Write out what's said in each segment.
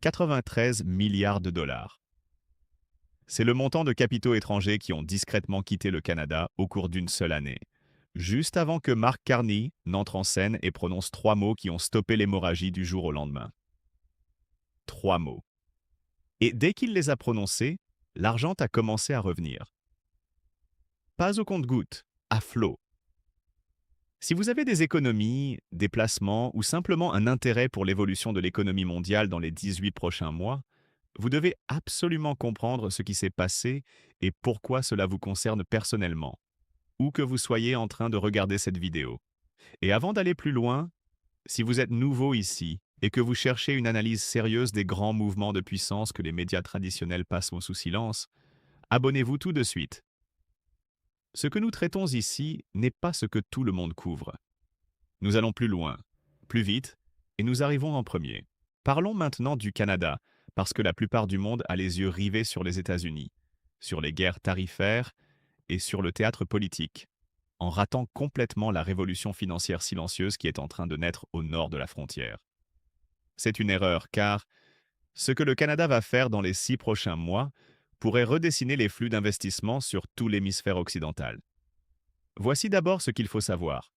93 milliards de dollars. C'est le montant de capitaux étrangers qui ont discrètement quitté le Canada au cours d'une seule année, juste avant que Mark Carney n'entre en scène et prononce trois mots qui ont stoppé l'hémorragie du jour au lendemain. Trois mots. Et dès qu'il les a prononcés, l'argent a commencé à revenir. Pas au compte-gouttes, à flot. Si vous avez des économies, des placements ou simplement un intérêt pour l'évolution de l'économie mondiale dans les 18 prochains mois, vous devez absolument comprendre ce qui s'est passé et pourquoi cela vous concerne personnellement, où que vous soyez en train de regarder cette vidéo. Et avant d'aller plus loin, si vous êtes nouveau ici et que vous cherchez une analyse sérieuse des grands mouvements de puissance que les médias traditionnels passent sous silence, abonnez-vous tout de suite. Ce que nous traitons ici n'est pas ce que tout le monde couvre. Nous allons plus loin, plus vite, et nous arrivons en premier. Parlons maintenant du Canada, parce que la plupart du monde a les yeux rivés sur les États-Unis, sur les guerres tarifaires et sur le théâtre politique, en ratant complètement la révolution financière silencieuse qui est en train de naître au nord de la frontière. C'est une erreur, car ce que le Canada va faire dans les 6 prochains mois pourrait redessiner les flux d'investissement sur tout l'hémisphère occidental. Voici d'abord ce qu'il faut savoir.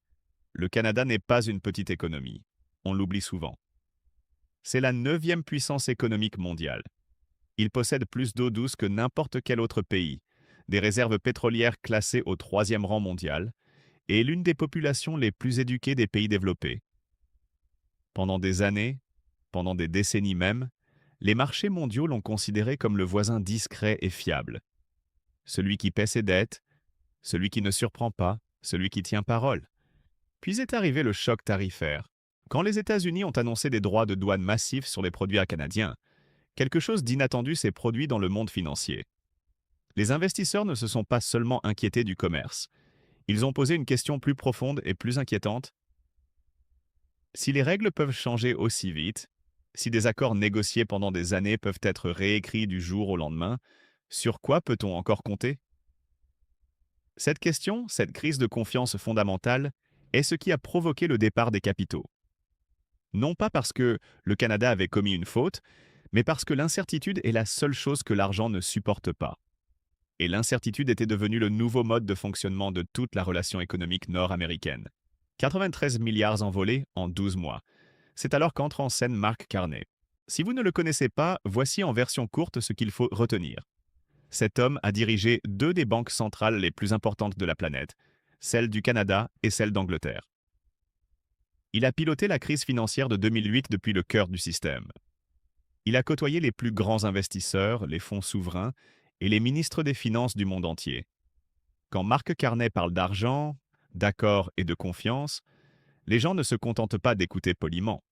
Le Canada n'est pas une petite économie. On l'oublie souvent. C'est la 9e puissance économique mondiale. Il possède plus d'eau douce que n'importe quel autre pays, des réserves pétrolières classées au 3e rang mondial, et l'une des populations les plus éduquées des pays développés. Pendant des années, pendant des décennies même, les marchés mondiaux l'ont considéré comme le voisin discret et fiable. Celui qui paie ses dettes, celui qui ne surprend pas, celui qui tient parole. Puis est arrivé le choc tarifaire. Quand les États-Unis ont annoncé des droits de douane massifs sur les produits canadiens, quelque chose d'inattendu s'est produit dans le monde financier. Les investisseurs ne se sont pas seulement inquiétés du commerce. Ils ont posé une question plus profonde et plus inquiétante. Si les règles peuvent changer aussi vite, si des accords négociés pendant des années peuvent être réécrits du jour au lendemain, sur quoi peut-on encore compter? Cette question, cette crise de confiance fondamentale, est ce qui a provoqué le départ des capitaux. Non pas parce que le Canada avait commis une faute, mais parce que l'incertitude est la seule chose que l'argent ne supporte pas. Et l'incertitude était devenue le nouveau mode de fonctionnement de toute la relation économique nord-américaine. 93 milliards envolés en 12 mois. C'est alors qu'entre en scène Mark Carney. Si vous ne le connaissez pas, voici en version courte ce qu'il faut retenir. Cet homme a dirigé deux des banques centrales les plus importantes de la planète, celle du Canada et celle d'Angleterre. Il a piloté la crise financière de 2008 depuis le cœur du système. Il a côtoyé les plus grands investisseurs, les fonds souverains et les ministres des Finances du monde entier. Quand Mark Carney parle d'argent, d'accord et de confiance, les gens ne se contentent pas d'écouter poliment.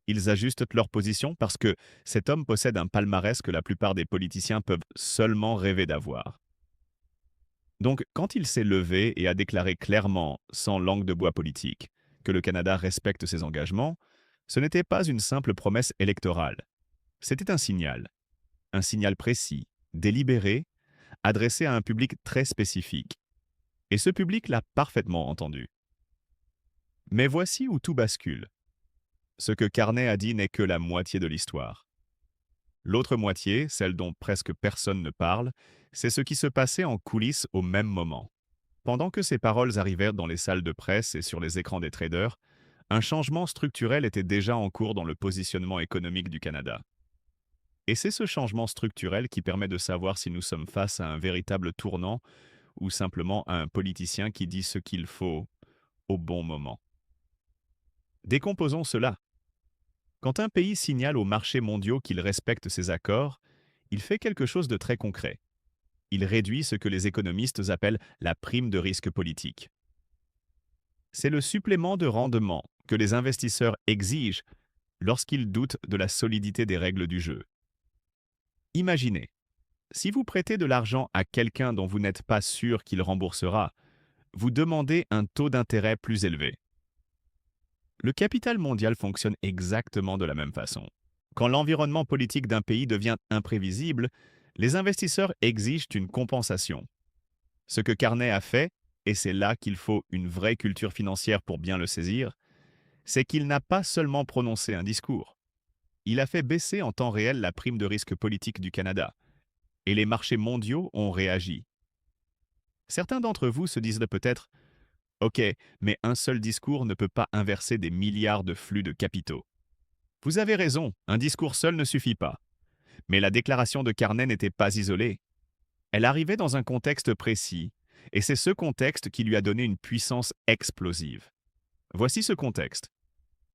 Ils ajustent leur position parce que cet homme possède un palmarès que la plupart des politiciens peuvent seulement rêver d'avoir. Donc, quand il s'est levé et a déclaré clairement, sans langue de bois politique, que le Canada respecte ses engagements, ce n'était pas une simple promesse électorale. C'était un signal précis, délibéré, adressé à un public très spécifique. Et ce public l'a parfaitement entendu. Mais voici où tout bascule. Ce que Carney a dit n'est que la moitié de l'histoire. L'autre moitié, celle dont presque personne ne parle, c'est ce qui se passait en coulisses au même moment. Pendant que ces paroles arrivèrent dans les salles de presse et sur les écrans des traders, un changement structurel était déjà en cours dans le positionnement économique du Canada. Et c'est ce changement structurel qui permet de savoir si nous sommes face à un véritable tournant ou simplement à un politicien qui dit ce qu'il faut au bon moment. Décomposons cela. Quand un pays signale aux marchés mondiaux qu'il respecte ses accords, il fait quelque chose de très concret. Il réduit ce que les économistes appellent la prime de risque politique. C'est le supplément de rendement que les investisseurs exigent lorsqu'ils doutent de la solidité des règles du jeu. Imaginez, si vous prêtez de l'argent à quelqu'un dont vous n'êtes pas sûr qu'il remboursera, vous demandez un taux d'intérêt plus élevé. Le capital mondial fonctionne exactement de la même façon. Quand l'environnement politique d'un pays devient imprévisible, les investisseurs exigent une compensation. Ce que Carney a fait, et c'est là qu'il faut une vraie culture financière pour bien le saisir, c'est qu'il n'a pas seulement prononcé un discours. il a fait baisser en temps réel la prime de risque politique du Canada, et les marchés mondiaux ont réagi. Certains d'entre vous se disent peut-être: OK, mais un seul discours ne peut pas inverser des milliards de flux de capitaux. Vous avez raison, un discours seul ne suffit pas. Mais la déclaration de Carney n'était pas isolée. Elle arrivait dans un contexte précis, et c'est ce contexte qui lui a donné une puissance explosive. Voici ce contexte.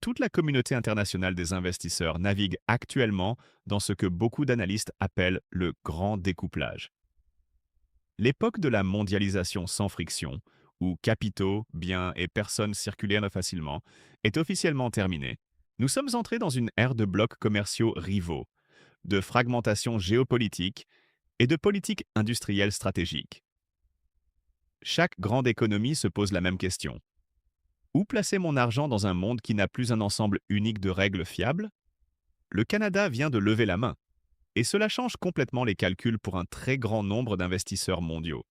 Toute la communauté internationale des investisseurs navigue actuellement dans ce que beaucoup d'analystes appellent le grand découplage. L'époque de la mondialisation sans friction, où capitaux, biens et personnes circulaient facilement, est officiellement terminée. Nous sommes entrés dans une ère de blocs commerciaux rivaux, de fragmentation géopolitique et de politique industrielle stratégique. Chaque grande économie se pose la même question. Où placer mon argent dans un monde qui n'a plus un ensemble unique de règles fiables? Le Canada vient de lever la main, et cela change complètement les calculs pour un très grand nombre d'investisseurs mondiaux.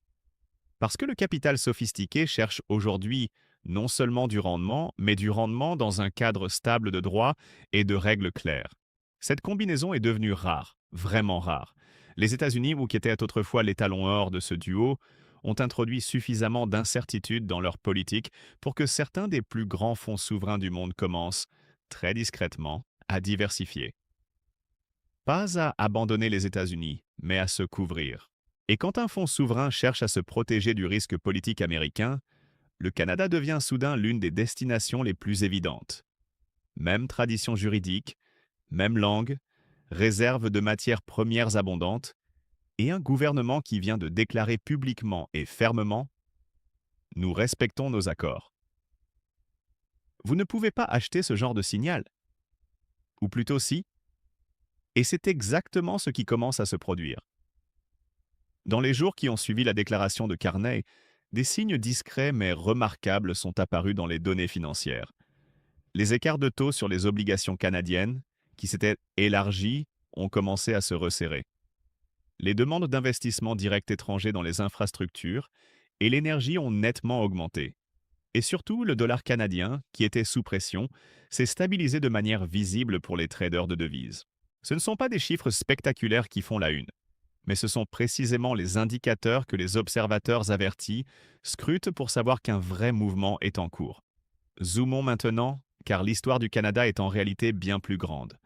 Parce que le capital sophistiqué cherche aujourd'hui non seulement du rendement, mais du rendement dans un cadre stable de droit et de règles claires. Cette combinaison est devenue rare, vraiment rare. Les États-Unis, ou qui étaient autrefois l'étalon or de ce duo, ont introduit suffisamment d'incertitudes dans leur politique pour que certains des plus grands fonds souverains du monde commencent, très discrètement, à diversifier. Pas à abandonner les États-Unis, mais à se couvrir. Et quand un fonds souverain cherche à se protéger du risque politique américain, le Canada devient soudain l'une des destinations les plus évidentes. Même tradition juridique, même langue, réserve de matières premières abondantes, et un gouvernement qui vient de déclarer publiquement et fermement: nous respectons nos accords. Vous ne pouvez pas acheter ce genre de signal. Ou plutôt si, et c'est exactement ce qui commence à se produire. Dans les jours qui ont suivi la déclaration de Carney, des signes discrets mais remarquables sont apparus dans les données financières. Les écarts de taux sur les obligations canadiennes, qui s'étaient élargis, ont commencé à se resserrer. Les demandes d'investissement direct étrangers dans les infrastructures et l'énergie ont nettement augmenté. Et surtout, le dollar canadien, qui était sous pression, s'est stabilisé de manière visible pour les traders de devises. Ce ne sont pas des chiffres spectaculaires qui font la une, mais ce sont précisément les indicateurs que les observateurs avertis scrutent pour savoir qu'un vrai mouvement est en cours. Zoomons maintenant, car l'histoire du Canada est en réalité bien plus grande.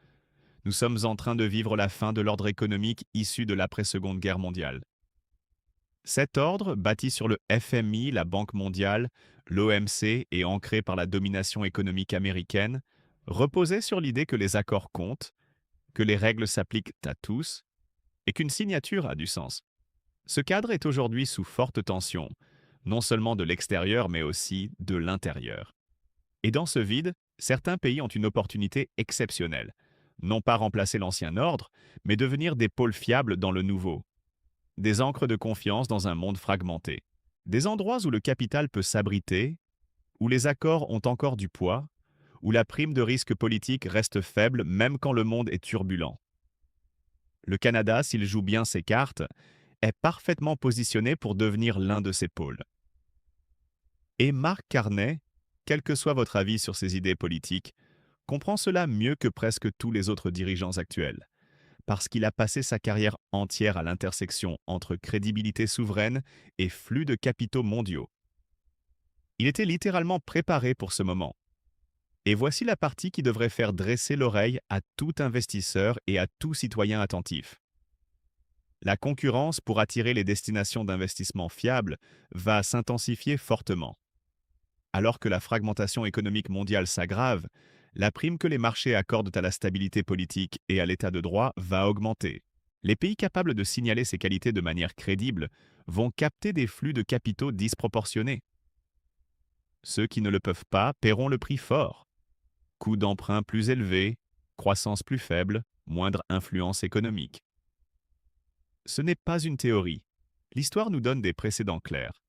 Nous sommes en train de vivre la fin de l'ordre économique issu de l'après-Seconde Guerre mondiale. Cet ordre, bâti sur le FMI, la Banque mondiale, l'OMC et ancré par la domination économique américaine, reposait sur l'idée que les accords comptent, que les règles s'appliquent à tous et qu'une signature a du sens. Ce cadre est aujourd'hui sous forte tension, non seulement de l'extérieur mais aussi de l'intérieur. Et dans ce vide, certains pays ont une opportunité exceptionnelle. Non pas remplacer l'ancien ordre, mais devenir des pôles fiables dans le nouveau. Des ancres de confiance dans un monde fragmenté. Des endroits où le capital peut s'abriter, où les accords ont encore du poids, où la prime de risque politique reste faible même quand le monde est turbulent. Le Canada, s'il joue bien ses cartes, est parfaitement positionné pour devenir l'un de ces pôles. Et Mark Carney, quel que soit votre avis sur ses idées politiques, comprend cela mieux que presque tous les autres dirigeants actuels, parce qu'il a passé sa carrière entière à l'intersection entre crédibilité souveraine et flux de capitaux mondiaux. Il était littéralement préparé pour ce moment. Et voici la partie qui devrait faire dresser l'oreille à tout investisseur et à tout citoyen attentif. La concurrence pour attirer les destinations d'investissement fiables va s'intensifier fortement. Alors que la fragmentation économique mondiale s'aggrave, la prime que les marchés accordent à la stabilité politique et à l'état de droit va augmenter. Les pays capables de signaler ces qualités de manière crédible vont capter des flux de capitaux disproportionnés. Ceux qui ne le peuvent pas paieront le prix fort. Coûts d'emprunt plus élevés, croissance plus faible, moindre influence économique. Ce n'est pas une théorie. L'histoire nous donne des précédents clairs.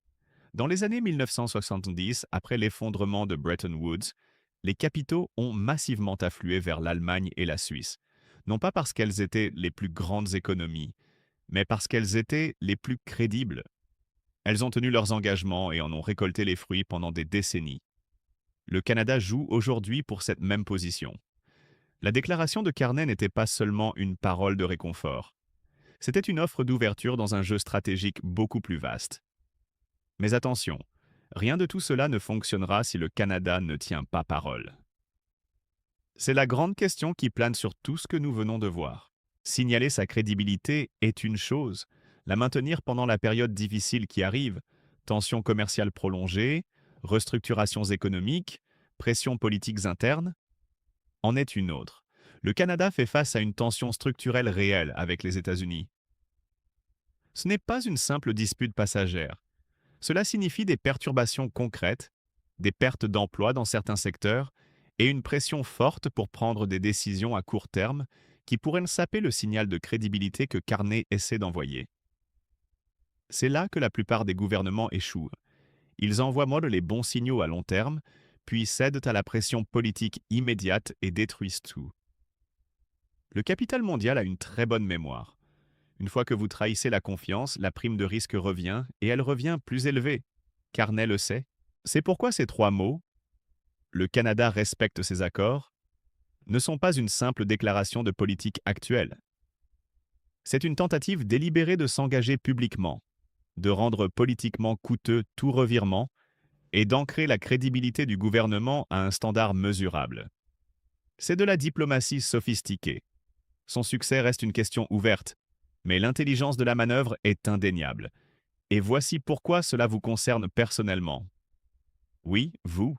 Dans les années 1970, après l'effondrement de Bretton Woods, les capitaux ont massivement afflué vers l'Allemagne et la Suisse, non pas parce qu'elles étaient les plus grandes économies, mais parce qu'elles étaient les plus crédibles. Elles ont tenu leurs engagements et en ont récolté les fruits pendant des décennies. Le Canada joue aujourd'hui pour cette même position. La déclaration de Carney n'était pas seulement une parole de réconfort. C'était une offre d'ouverture dans un jeu stratégique beaucoup plus vaste. Mais attention, rien de tout cela ne fonctionnera si le Canada ne tient pas parole. C'est la grande question qui plane sur tout ce que nous venons de voir. Signaler sa crédibilité est une chose, la maintenir pendant la période difficile qui arrive, tensions commerciales prolongées, restructurations économiques, pressions politiques internes, en est une autre. Le Canada fait face à une tension structurelle réelle avec les États-Unis. Ce n'est pas une simple dispute passagère. Cela signifie des perturbations concrètes, des pertes d'emplois dans certains secteurs et une pression forte pour prendre des décisions à court terme qui pourraient saper le signal de crédibilité que Carney essaie d'envoyer. C'est là que la plupart des gouvernements échouent. Ils envoient les bons signaux à long terme, puis cèdent à la pression politique immédiate et détruisent tout. Le capital mondial a une très bonne mémoire. Une fois que vous trahissez la confiance, la prime de risque revient, et elle revient plus élevée. Carney le sait. C'est pourquoi ces trois mots, le Canada respecte ses accords, ne sont pas une simple déclaration de politique actuelle. C'est une tentative délibérée de s'engager publiquement, de rendre politiquement coûteux tout revirement et d'ancrer la crédibilité du gouvernement à un standard mesurable. C'est de la diplomatie sophistiquée. Son succès reste une question ouverte, mais l'intelligence de la manœuvre est indéniable. Et voici pourquoi cela vous concerne personnellement. Oui, vous.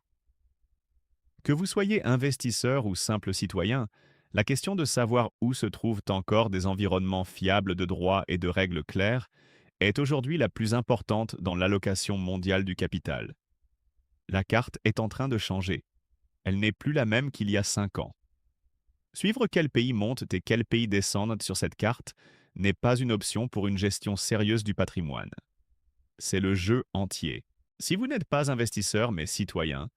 Que vous soyez investisseur ou simple citoyen, la question de savoir où se trouvent encore des environnements fiables de droits et de règles claires est aujourd'hui la plus importante dans l'allocation mondiale du capital. La carte est en train de changer. Elle n'est plus la même qu'il y a 5 ans. Suivre quels pays montent et quels pays descendent sur cette carte n'est pas une option pour une gestion sérieuse du patrimoine. C'est le jeu entier. Si vous n'êtes pas investisseur mais citoyen,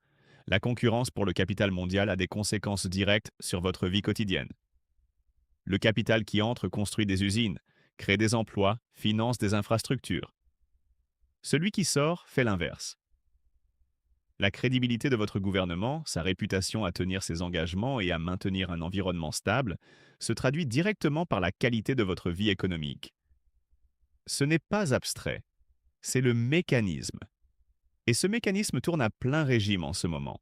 la concurrence pour le capital mondial a des conséquences directes sur votre vie quotidienne. Le capital qui entre construit des usines, crée des emplois, finance des infrastructures. Celui qui sort fait l'inverse. La crédibilité de votre gouvernement, sa réputation à tenir ses engagements et à maintenir un environnement stable, se traduit directement par la qualité de votre vie économique. Ce n'est pas abstrait, c'est le mécanisme. Et ce mécanisme tourne à plein régime en ce moment.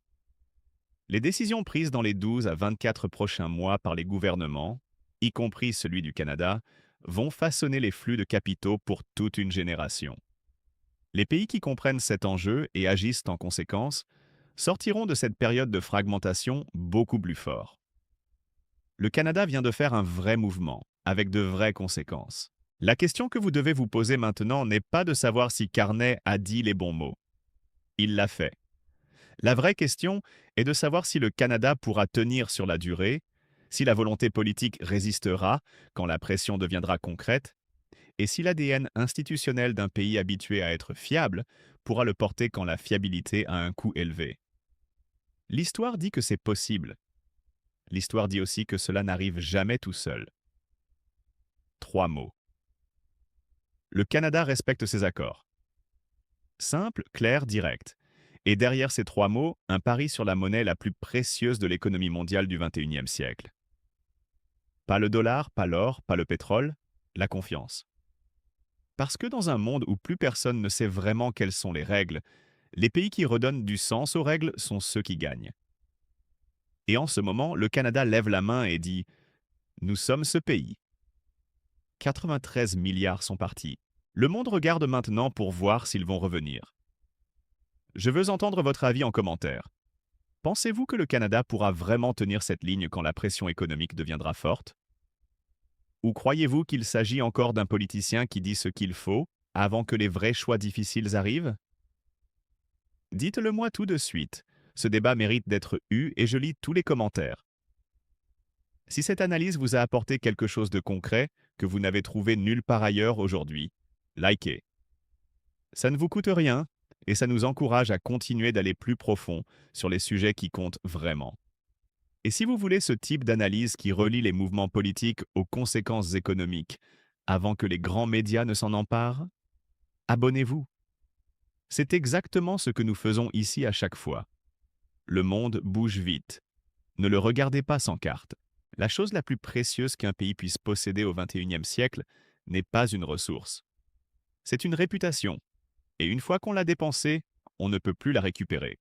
Les décisions prises dans les 12 à 24 prochains mois par les gouvernements, y compris celui du Canada, vont façonner les flux de capitaux pour toute une génération. Les pays qui comprennent cet enjeu et agissent en conséquence sortiront de cette période de fragmentation beaucoup plus forts. Le Canada vient de faire un vrai mouvement, avec de vraies conséquences. La question que vous devez vous poser maintenant n'est pas de savoir si Carney a dit les bons mots. Il l'a fait. La vraie question est de savoir si le Canada pourra tenir sur la durée, si la volonté politique résistera quand la pression deviendra concrète, et si l'ADN institutionnel d'un pays habitué à être fiable pourra le porter quand la fiabilité a un coût élevé. L'histoire dit que c'est possible. L'histoire dit aussi que cela n'arrive jamais tout seul. 3 mots. Le Canada respecte ses accords. Simple, clair, direct. Et derrière ces 3 mots, un pari sur la monnaie la plus précieuse de l'économie mondiale du XXIe siècle. Pas le dollar, pas l'or, pas le pétrole, la confiance. Parce que dans un monde où plus personne ne sait vraiment quelles sont les règles, les pays qui redonnent du sens aux règles sont ceux qui gagnent. Et en ce moment, le Canada lève la main et dit « Nous sommes ce pays ». 93 milliards sont partis. Le monde regarde maintenant pour voir s'ils vont revenir. Je veux entendre votre avis en commentaire. Pensez-vous que le Canada pourra vraiment tenir cette ligne quand la pression économique deviendra forte? Ou croyez-vous qu'il s'agit encore d'un politicien qui dit ce qu'il faut avant que les vrais choix difficiles arrivent? Dites-le moi tout de suite. Ce débat mérite d'être eu et je lis tous les commentaires. Si cette analyse vous a apporté quelque chose de concret que vous n'avez trouvé nulle part ailleurs aujourd'hui, likez. Ça ne vous coûte rien et ça nous encourage à continuer d'aller plus profond sur les sujets qui comptent vraiment. Et si vous voulez ce type d'analyse qui relie les mouvements politiques aux conséquences économiques avant que les grands médias ne s'en emparent, abonnez-vous. C'est exactement ce que nous faisons ici à chaque fois. Le monde bouge vite. Ne le regardez pas sans carte. La chose la plus précieuse qu'un pays puisse posséder au XXIe siècle n'est pas une ressource. C'est une réputation. Et une fois qu'on l'a dépensée, on ne peut plus la récupérer.